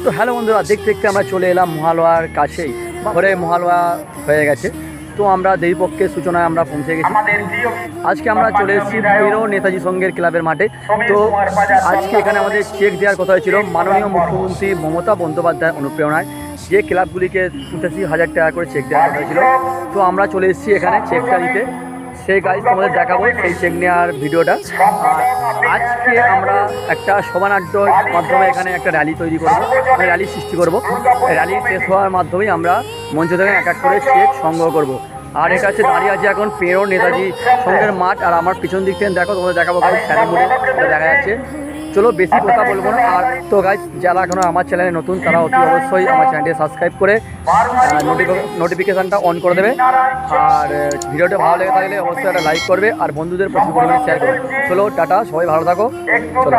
তো হ্যালো বন্ধুরা, দেখতে দেখতে আমরা চলে এলাম মহালয়ার কাছেই। ঘরে মহালয়া হয়ে গেছে, তো আমরা দেবীপক্ষের সূচনায় আমরা পৌঁছে গেছি। আজকে আমরা চলে এসেছি ভৈরব নেতাজি সংঘের ক্লাবের মাঠে। তো আজকে এখানে আমাদের চেক দেওয়ার কথা হয়েছিল মাননীয় মুখ্যমন্ত্রী মমতা বন্দ্যোপাধ্যায়ের অনুপ্রেরণায়, যে ক্লাবগুলিকে 85,000 টাকা করে চেক দেওয়ার কথা হয়েছিল। তো আমরা চলে এসেছি এখানে চেকটা নিতে। সেই গাইজ তোমাদের দেখাবো সেই চেক নেওয়ার ভিডিওটা। আর আজকে আমরা একটা শোভানাট্যর মাধ্যমে এখানে একটা র্যালি তৈরি করবো, র্যালি সৃষ্টি করবো। র্যালি শেষ হওয়ার মাধ্যমেই আমরা মঞ্চ থেকে এক এক করে চেক সংগ্রহ করব। আর এটা হচ্ছে দাঁড়িয়ে আছে এখন ভৈরব নেতাজি সংঘের মাঠ। আর আমার পিছন দিক থেকে দেখো, তোমাদের দেখাবো গাইজ স্যারের দেখা যাচ্ছে। চলো বেশি কথা বলবো না। আর তো গাইজ যারা এখনও আমার চ্যানেলে নতুন, তারা অতি অবশ্যই আমার চ্যানেলটি সাবস্ক্রাইব করে নোটিফিকেশানটা অন করে দেবে। আর ভিডিওটা ভালো লেগে থাকলে অবশ্যই একটা লাইক করবে আর বন্ধুদের প্রচুর পরিমাণে শেয়ার করবে। চলো টাটা, সবাই ভালো থাকো। চলো।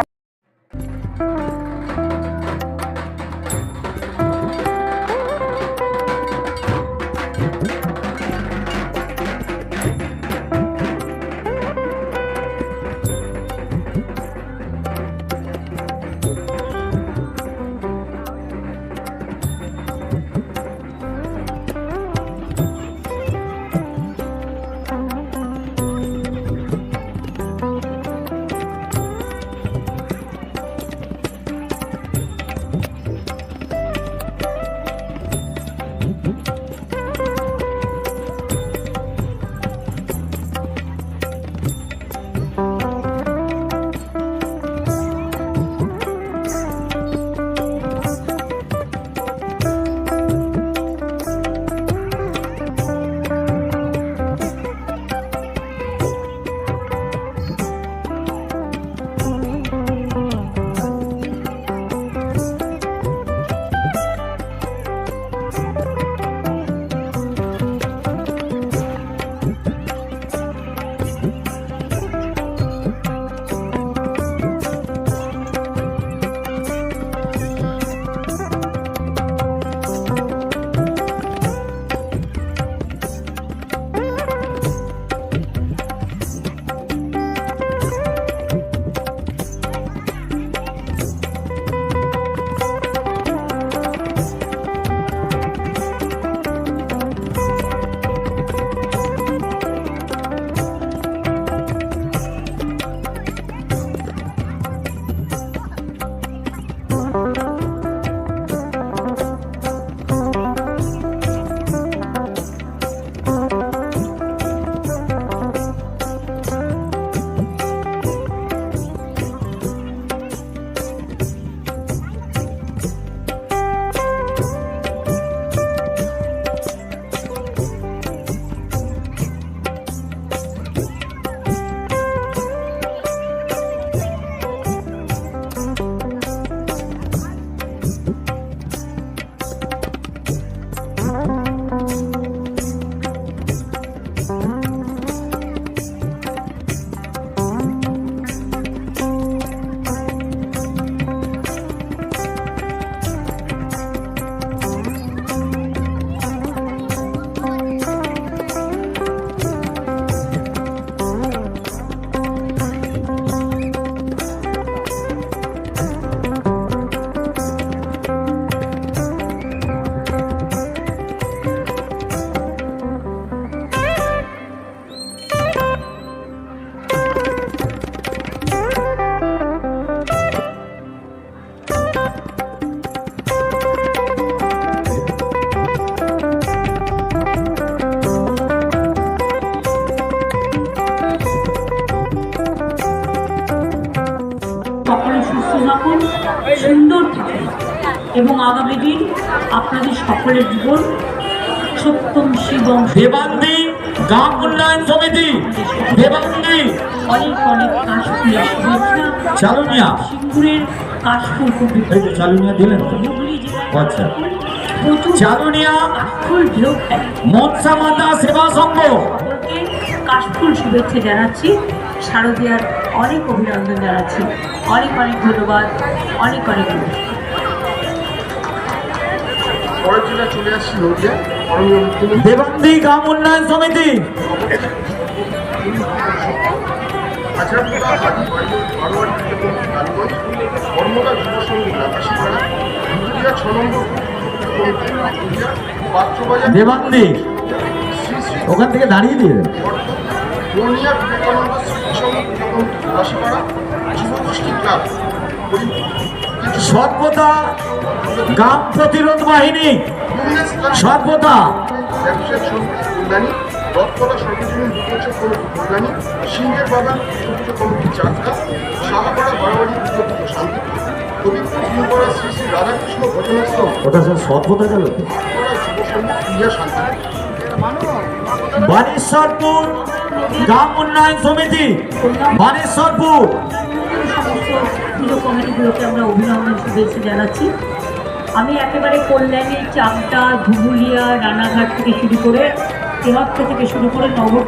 সুন্দর থাকে এবং আগামী দিন আপনাদের সকলের জীবন সত্যম শিবম দেবান্দি গ্রাম উন্নয়ন সমিতি দেবান্দি অনেক অনেক কাশফুলের শুভেচ্ছা। চালুনিয়া সিঙ্গুরের কাশফুল খুব চালুনিয়া দিলেন তো? আচ্ছা, চালুনিয়া কাশফুল ঢেউ খেলে মনসা মাতা সেবা সংঘ কাশফুল শুভেচ্ছা জানাচ্ছি। শারদীয়ার অনেক অভিনন্দন জানাচ্ছি। অনেক অনেক ধন্যবাদ, অনেক অনেক পরের জেলা চলে আসছি নদিয়া। দেবান্দি গ্রাম উন্নয়ন সমিতি কর্মকাল যুব সংঘ আকাশীপাড়া নদিয়া 6 নম্বর নদিয়া পাত্রবাজার দেবান্দি শ্রী শ্রী ওখান থেকে দাঁড়িয়ে দিয়ে দেন। রোনিয়া বিবেকানন্দ স্মৃতিসংঘ কাশিপাড়া যুবগোষ্ঠী ক্লাব সর্বদা গ্রাম প্রতিরোধ বাহিনী, সর্বদা ব্যবসায়িক সমিতি কল্যাণী, রথতলা সর্বজনীন দুর্গোৎসব কমিটি কল্যাণী, সিংহের বাগান দুর্গোৎসব কমিটি চাকদা, সাহাপাড়া বারোয়ারি দুর্গোৎসব শান্তিপুর, কবিপুর হিমপাড়া শ্রী শ্রী রাধাকৃষ্ণ ভজনাশ্রম, ওটা স্যার সর্বদা গেল তো। পাড়া যুব সংঘ ক্রিয়া শান্তিপুর। বানেশ্বরপুর গ্রাম উন্নয়ন সমিতি, বানেশ্বরপুর সমস্ত পুজো কমিটিগুলোকে আমরা অভিনন্দন শুভেচ্ছা জানাচ্ছি। আমি একেবারে কল্যাণী, চাকদা, ধুবুলিয়া, রানাঘাট থেকে শুরু করে তেহট্ট থেকে শুরু করে নগর